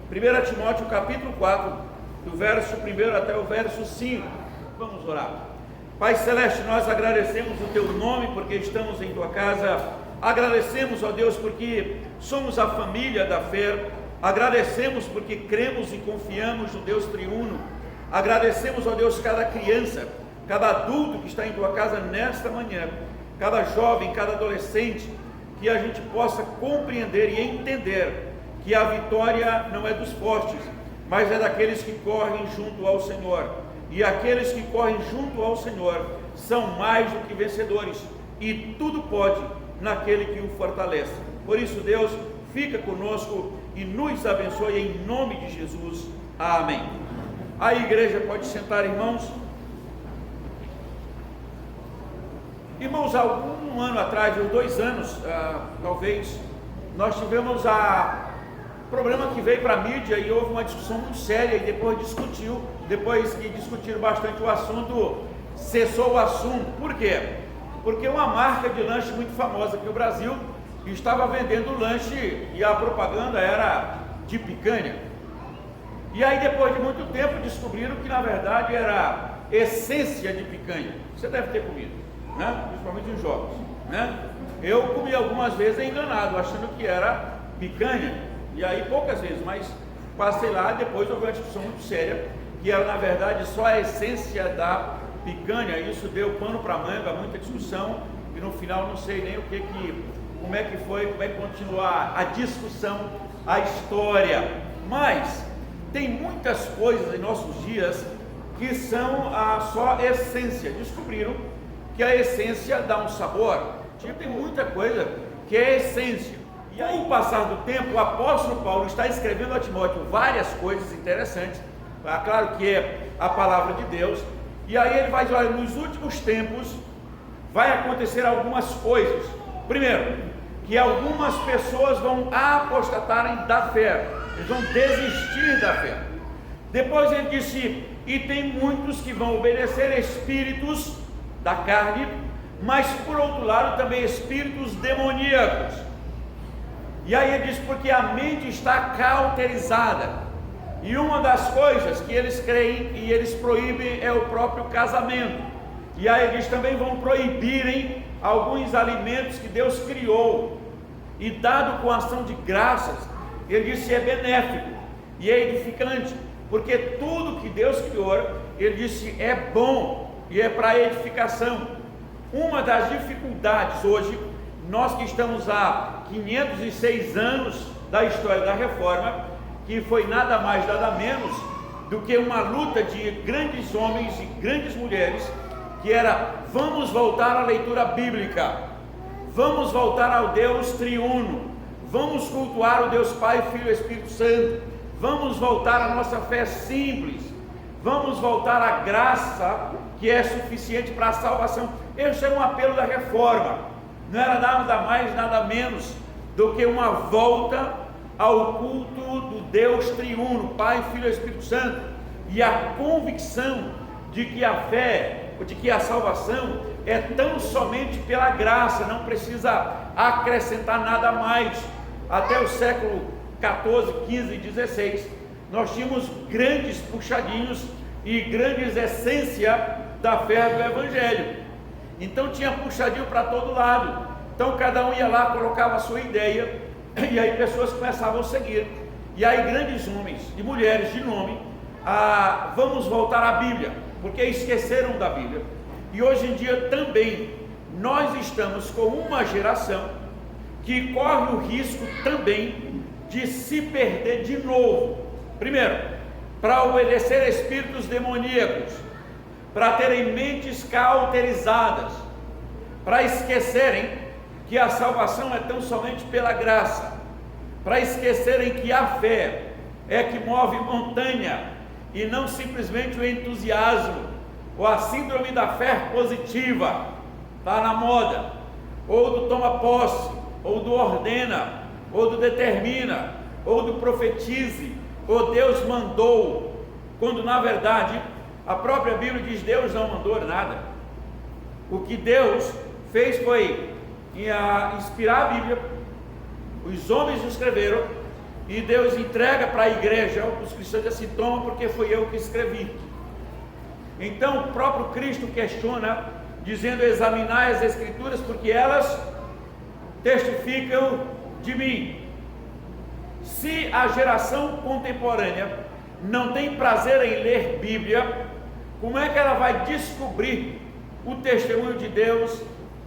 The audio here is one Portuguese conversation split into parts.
Primeira Timóteo capítulo 4, do verso 1 até o verso 5. Vamos orar. Pai Celeste, nós agradecemos o Teu nome porque estamos em Tua casa. Agradecemos, ó Deus, porque somos a família da fé. Agradecemos porque cremos e confiamos no Deus triuno. Agradecemos, ó Deus, cada criança, cada adulto que está em Tua casa nesta manhã, cada jovem, cada adolescente, que a gente possa compreender e entender que a vitória não é dos fortes, mas é daqueles que correm junto ao Senhor. E aqueles que correm junto ao Senhor são mais do que vencedores, e tudo pode naquele que o fortalece. Por isso, Deus, fica conosco e nos abençoe em nome de Jesus. Amém. A igreja pode sentar, irmãos. Irmãos, há um ano atrás, ou 2 anos, talvez, nós tivemos problema que veio para a mídia e houve uma discussão muito séria, e depois que discutiram bastante o assunto, cessou o assunto. Por quê? Porque uma marca de lanche muito famosa aqui no Brasil estava vendendo lanche e a propaganda era de picanha. E aí, depois de muito tempo, descobriram que na verdade era essência de picanha. Você deve ter comido, né? Principalmente em jogos, né? Eu comi algumas vezes enganado, achando que era picanha. E aí poucas vezes, mas passei lá, depois houve uma discussão muito séria, que era na verdade só a essência da picanha. Isso deu pano para manga, muita discussão, e no final não sei nem como é que foi, como é que continuar a discussão, a história. Mas tem muitas coisas em nossos dias que são só essência. Descobriram que a essência dá um sabor. Tem muita coisa que é essência. E aí, com o passar do tempo, o apóstolo Paulo está escrevendo a Timóteo várias coisas interessantes, claro que é a palavra de Deus, e aí ele vai dizer, olha, nos últimos tempos vai acontecer algumas coisas. Primeiro, que algumas pessoas vão apostatarem da fé, eles vão desistir da fé. Depois ele disse, e tem muitos que vão obedecer espíritos da carne, mas por outro lado também espíritos demoníacos. E aí ele diz, porque a mente está cauterizada, e uma das coisas que eles creem e eles proíbem é o próprio casamento. E aí ele diz, também vão proibirem alguns alimentos que Deus criou, e dado com ação de graças, ele disse, é benéfico e é edificante, porque tudo que Deus criou, ele disse, é bom e é para edificação. Uma das dificuldades hoje, nós que estamos há 506 anos da história da Reforma, que foi nada mais, nada menos do que uma luta de grandes homens e grandes mulheres, que era, vamos voltar à leitura bíblica, vamos voltar ao Deus triuno, vamos cultuar o Deus Pai, Filho e Espírito Santo, vamos voltar à nossa fé simples, vamos voltar à graça que é suficiente para a salvação. Esse é um apelo da Reforma. Não era nada mais, nada menos do que uma volta ao culto do Deus triuno, Pai, Filho e Espírito Santo, e a convicção de que a fé, de que a salvação é tão somente pela graça, não precisa acrescentar nada mais. Até o século 14, 15 e 16, nós tínhamos grandes puxadinhos e grandes essências da fé do Evangelho. Então tinha puxadinho para todo lado, então cada um ia lá, colocava a sua ideia, e aí pessoas começavam a seguir, e aí grandes homens e mulheres de nome, vamos voltar à Bíblia, porque esqueceram da Bíblia. E hoje em dia também, nós estamos com uma geração que corre o risco também de se perder de novo. Primeiro, para obedecer espíritos demoníacos, para terem mentes cauterizadas, para esquecerem que a salvação é tão somente pela graça, para esquecerem que a fé é que move montanha, e não simplesmente o entusiasmo, ou a síndrome da fé positiva, está na moda, ou do toma posse, ou do ordena, ou do determina, ou do profetize, ou Deus mandou. quando na verdade a própria Bíblia diz: Deus não mandou nada. O que Deus fez foi inspirar a Bíblia, os homens escreveram, e Deus entrega para a igreja, os cristãos assim: toma, porque foi eu que escrevi. Então o próprio Cristo questiona, dizendo: examinai as Escrituras, porque elas testificam de mim. Se a geração contemporânea não tem prazer em ler Bíblia, como é que ela vai descobrir o testemunho de Deus,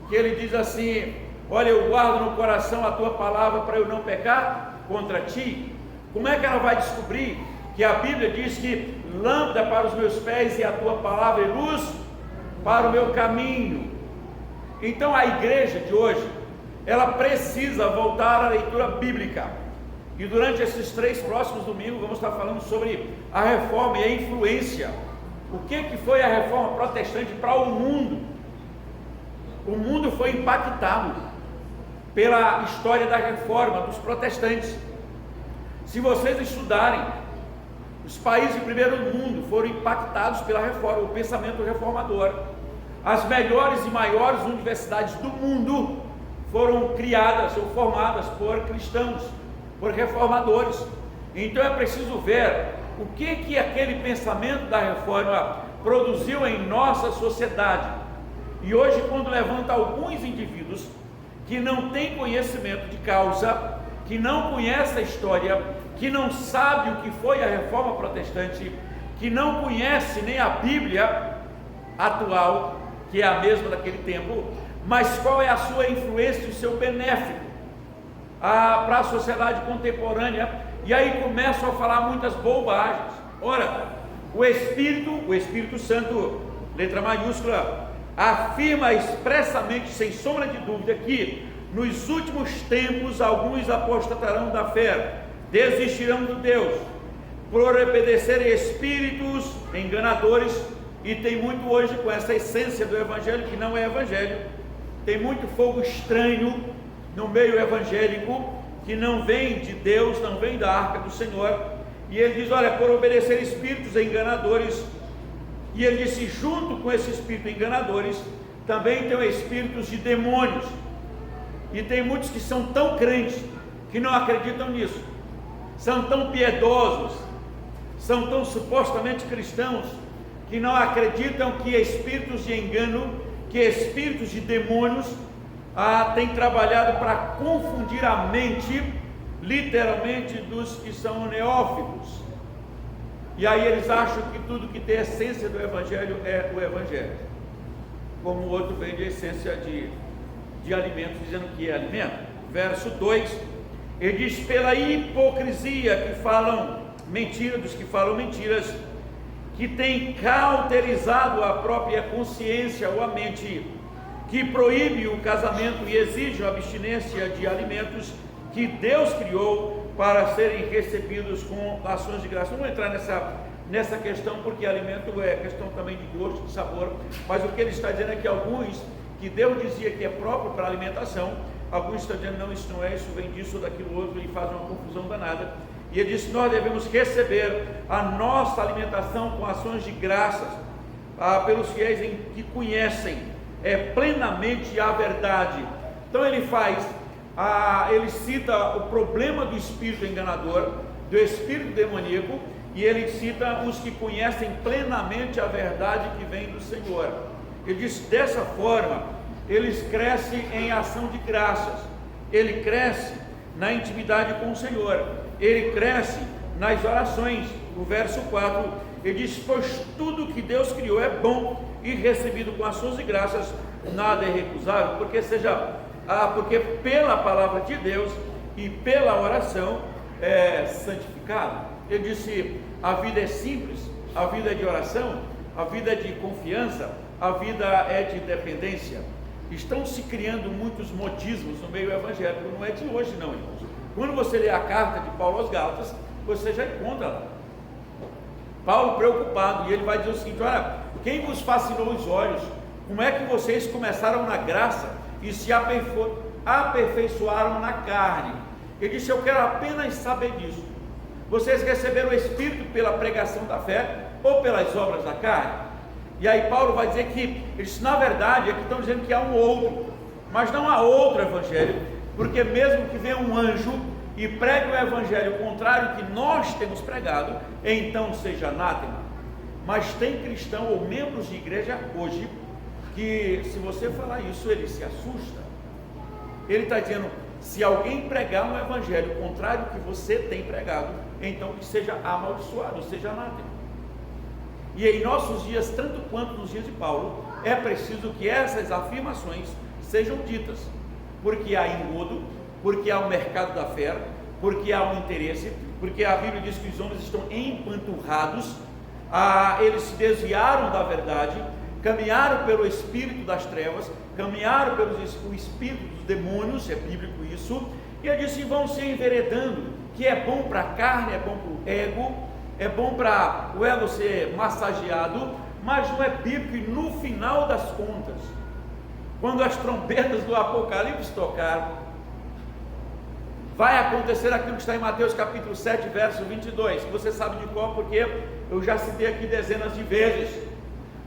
que ele diz assim: olha, eu guardo no coração a tua palavra para eu não pecar contra ti? Como é que ela vai descobrir que a Bíblia diz que lâmpada para os meus pés e a tua palavra é luz para o meu caminho? Então a igreja de hoje, ela precisa voltar à leitura bíblica. E durante esses 3 próximos domingos vamos estar falando sobre a reforma e a influência. O que foi a reforma protestante para o mundo? O mundo foi impactado pela história da reforma dos protestantes. Se vocês estudarem, os países de primeiro mundo foram impactados pela reforma, o pensamento reformador. As melhores e maiores universidades do mundo foram criadas ou formadas por cristãos, por reformadores. Então é preciso ver o que aquele pensamento da reforma produziu em nossa sociedade. E hoje, quando levanta alguns indivíduos que não têm conhecimento de causa, que não conhecem a história, que não sabem o que foi a reforma protestante, que não conhece nem a Bíblia atual, que é a mesma daquele tempo, mas qual é a sua influência e o seu benéfico para a sociedade contemporânea, e aí começam a falar muitas bobagens. Ora, o Espírito Santo, letra maiúscula, afirma expressamente, sem sombra de dúvida, que nos últimos tempos alguns apostatarão da fé, desistirão de Deus, por obedecerem espíritos enganadores. E tem muito hoje com essa essência do evangelho que não é evangelho. Tem muito fogo estranho no meio evangélico, que não vem de Deus, não vem da arca do Senhor. E ele diz: olha, por obedecer espíritos enganadores. E ele disse: junto com esses espíritos enganadores também tem espíritos de demônios. E tem muitos que são tão crentes que não acreditam nisso, são tão piedosos, são tão supostamente cristãos, que não acreditam que espíritos de engano, que espíritos de demônios têm trabalhado para confundir a mente, literalmente, dos que são neófitos. E aí eles acham que tudo que tem essência do evangelho é o evangelho, como o outro vende a essência de alimento, dizendo que é alimento. Verso 2, ele diz: pela hipocrisia que falam mentira, dos que falam mentiras, que tem cauterizado a própria consciência ou a mente, que proíbe o casamento e exige a abstinência de alimentos que Deus criou para serem recebidos com ações de graça. Não vou entrar nessa questão, porque alimento é questão também de gosto, de sabor, mas o que ele está dizendo é que alguns, que Deus dizia que é próprio para alimentação, alguns estão dizendo: não, isso não é, isso vem disso ou daquilo outro, e faz uma confusão danada. E ele disse: nós devemos receber a nossa alimentação com ações de graças pelos fiéis que conhecem plenamente a verdade. Então ele ele cita o problema do espírito enganador, do espírito demoníaco, e ele cita os que conhecem plenamente a verdade que vem do Senhor. Ele diz: dessa forma eles crescem em ação de graças, ele cresce na intimidade com o Senhor, ele cresce nas orações. O verso 4, ele diz: pois tudo que Deus criou é bom e recebido com ações de graças, nada é recusável, porque pela palavra de Deus e pela oração é santificado. Ele disse: a vida é simples, a vida é de oração, a vida é de confiança, a vida é de dependência. Estão se criando muitos modismos no meio evangélico, não é de hoje não, irmãos. Quando você lê a carta de Paulo aos Gálatas, você já encontra lá Paulo preocupado, e ele vai dizer o seguinte: olha, quem vos fascinou os olhos? Como é que vocês começaram na graça e se aperfeiçoaram na carne? Ele disse: eu quero apenas saber disso. Vocês receberam o Espírito pela pregação da fé ou pelas obras da carne? E aí Paulo vai dizer que eles, na verdade, aqui estão dizendo que há um outro, mas não há outro evangelho, porque mesmo que venha um anjo e pregue o evangelho contrário que nós temos pregado, então seja anátema. Mas tem cristão ou membros de igreja hoje que, se você falar isso, ele se assusta. Ele está dizendo: se alguém pregar um evangelho contrário que você tem pregado, então que seja amaldiçoado, seja anátema. E em nossos dias, tanto quanto nos dias de Paulo, é preciso que essas afirmações sejam ditas, porque há engodo, porque há um mercado da fé, porque há um interesse, porque a Bíblia diz que os homens estão empanturrados, eles se desviaram da verdade, caminharam pelo espírito das trevas, caminharam pelo espírito dos demônios, é bíblico isso, e ele disse: vão se enveredando, que é bom para a carne, é bom para o ego, é bom para o ego ser massageado, mas não é bíblico. E no final das contas, quando as trombetas do Apocalipse tocar, vai acontecer aquilo que está em Mateus capítulo 7, verso 22, que você sabe de qual, porque eu já citei aqui dezenas de vezes.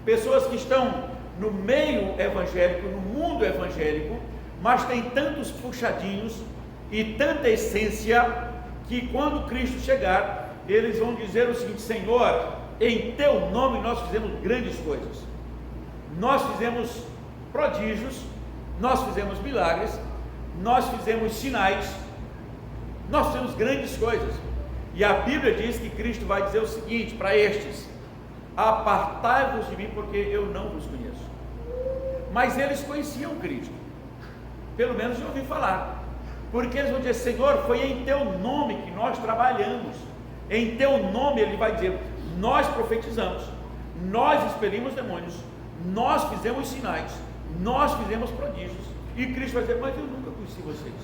Pessoas que estão no meio evangélico, no mundo evangélico, mas tem tantos puxadinhos e tanta essência, que quando Cristo chegar, eles vão dizer o seguinte: Senhor, em teu nome nós fizemos grandes coisas, nós fizemos prodígios, nós fizemos milagres, nós fizemos sinais, nós fizemos grandes coisas. E a Bíblia diz que Cristo vai dizer o seguinte para estes: apartai-vos de mim, porque eu não vos conheço. Mas eles conheciam Cristo, pelo menos eu ouvi falar, porque eles vão dizer: Senhor, foi em teu nome que nós trabalhamos, em teu nome. Ele vai dizer: nós profetizamos, nós expelimos demônios, nós fizemos sinais, nós fizemos prodígios. E Cristo vai dizer: mas eu nunca conheci vocês.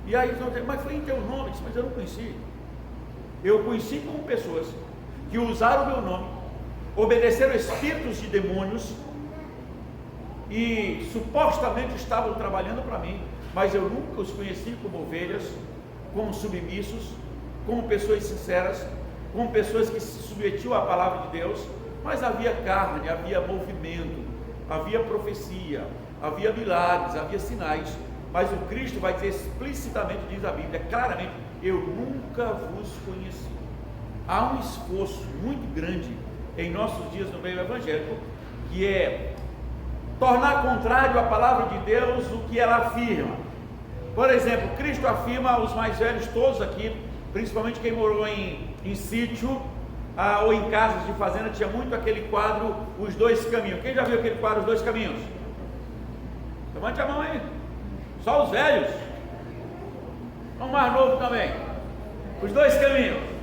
E aí eles vão dizer: mas foi em teu nome. Mas eu não conheci. Eu conheci como pessoas que usaram o meu nome, obedeceram espíritos de demônios e supostamente estavam trabalhando para mim, mas eu nunca os conheci como ovelhas, como submissos, como pessoas sinceras, como pessoas que se submetiam à palavra de Deus. Mas havia carne, havia movimento, havia profecia, havia milagres, havia sinais. Mas o Cristo vai dizer explicitamente, diz a Bíblia claramente: eu nunca vos conheci. Há um esforço muito grande em nossos dias no meio evangélico, que é tornar contrário à palavra de Deus o que ela afirma. Por exemplo, Cristo afirma, os mais velhos todos aqui, principalmente quem morou em sítio ou em casas de fazenda, tinha muito aquele quadro Os Dois Caminhos. Quem já viu aquele quadro Os Dois Caminhos? Levante a mão aí. Só os velhos? O mais novo também. Os Dois Caminhos.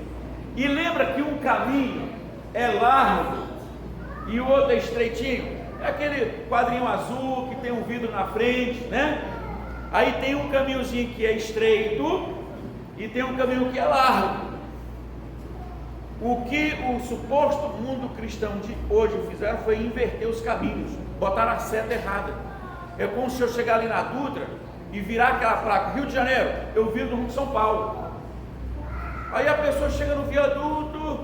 E lembra que um caminho é largo e o outro é estreitinho? É aquele quadrinho azul que tem um vidro na frente, né? Aí tem um caminhozinho que é estreito e tem um caminho que é largo. O que o suposto mundo cristão de hoje fizeram foi inverter os caminhos, botaram a seta errada. É como se eu chegar ali na Dutra e virar aquela placa: Rio de Janeiro, eu viro no rumo de São Paulo. Aí a pessoa chega no viaduto,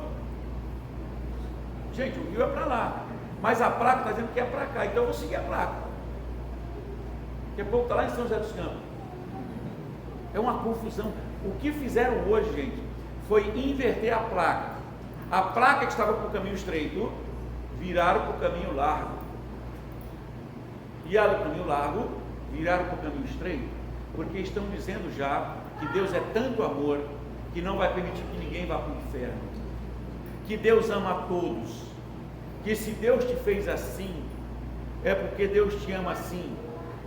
gente, o rio é para lá, mas a placa está dizendo que é para cá, então eu vou seguir a placa. Daqui a pouco está lá em São José dos Campos. É uma confusão. O que fizeram hoje, gente, foi inverter a placa. A placa que estava para o caminho estreito, viraram para o caminho largo. E a do caminho largo, viraram para o caminho estreito, porque estão dizendo já que Deus é tanto amor, que não vai permitir que ninguém vá para o inferno, que Deus ama a todos, que se Deus te fez assim, é porque Deus te ama assim.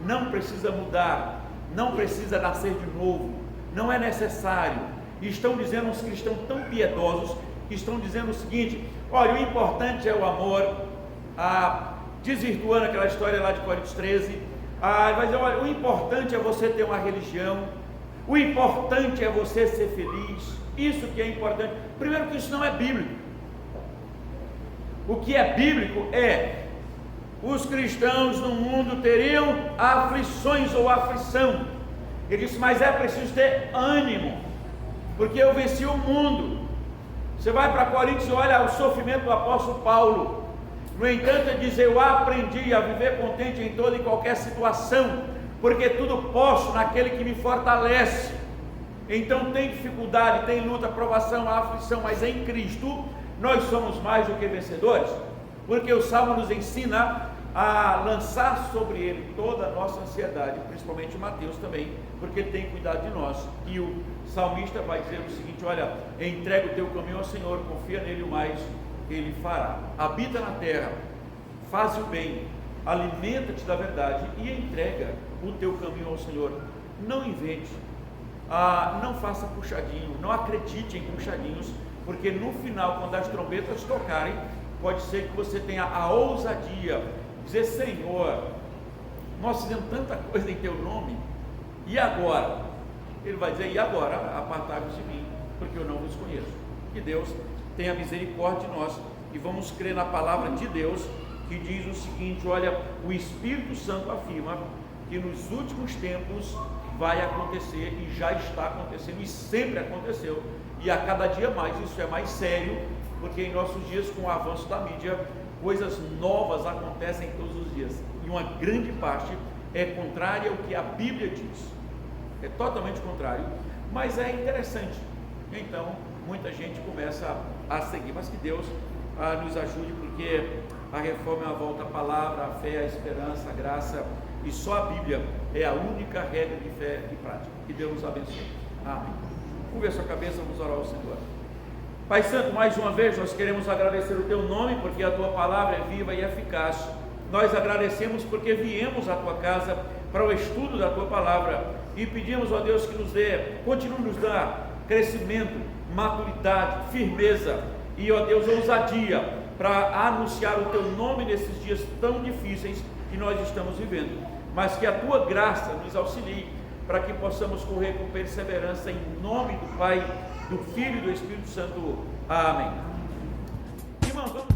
Não precisa mudar, não precisa nascer de novo, não é necessário. E estão dizendo uns cristãos tão piedosos, que estão dizendo o seguinte: olha, o importante é o amor, desvirtuando aquela história lá de Coríntios 13, vai dizer: olha, o importante é você ter uma religião, o importante é você ser feliz, isso que é importante. Primeiro, que isso não é bíblico. O que é bíblico é: os cristãos no mundo teriam aflições ou aflição. Ele disse: mas é preciso ter ânimo, porque eu venci o mundo. Você vai para Coríntios e olha o sofrimento do apóstolo Paulo. No entanto, ele diz: eu aprendi a viver contente em toda e qualquer situação, porque tudo posso naquele que me fortalece. Então tem dificuldade, tem luta, provação, aflição, mas em Cristo nós somos mais do que vencedores, porque o Salmo nos ensina a lançar sobre ele toda a nossa ansiedade, principalmente Mateus também, porque ele tem cuidado de nós. E o salmista vai dizer o seguinte: olha, entrega o teu caminho ao Senhor, confia nele, o mais ele fará. Habita na terra, faz o bem, alimenta-te da verdade e entrega o teu caminho ao Senhor. Não invente, não faça puxadinho, não acredite em puxadinhos, porque no final, quando as trombetas tocarem, pode ser que você tenha a ousadia de dizer: Senhor, nós fizemos tanta coisa em teu nome, e agora? Ele vai dizer: e agora? Apartai-vos de mim, porque eu não vos conheço. Que Deus tenha misericórdia de nós, e vamos crer na palavra de Deus, que diz o seguinte: olha, o Espírito Santo afirma que nos últimos tempos vai acontecer, e já está acontecendo, e sempre aconteceu, e a cada dia mais isso é mais sério, porque em nossos dias, com o avanço da mídia, coisas novas acontecem todos os dias, e uma grande parte é contrária ao que a Bíblia diz, é totalmente contrário, mas é interessante. Então muita gente começa a seguir, mas que Deus nos ajude, porque a reforma é a volta à palavra, a fé, a esperança, a graça, e só a Bíblia é a única regra de fé e prática. Que Deus nos abençoe. Amém. Curve a sua cabeça, vamos orar ao Senhor. Pai Santo, mais uma vez nós queremos agradecer o teu nome, porque a tua palavra é viva e eficaz. Nós agradecemos porque viemos à tua casa para o estudo da tua palavra, e pedimos, ó Deus, que nos dê, continue nos dar crescimento, maturidade, firmeza e, ó Deus, ousadia para anunciar o teu nome nesses dias tão difíceis que nós estamos vivendo, mas que a tua graça nos auxilie para que possamos correr com perseverança, em nome do Pai, do Filho e do Espírito Santo. Amém. Irmãos, vamos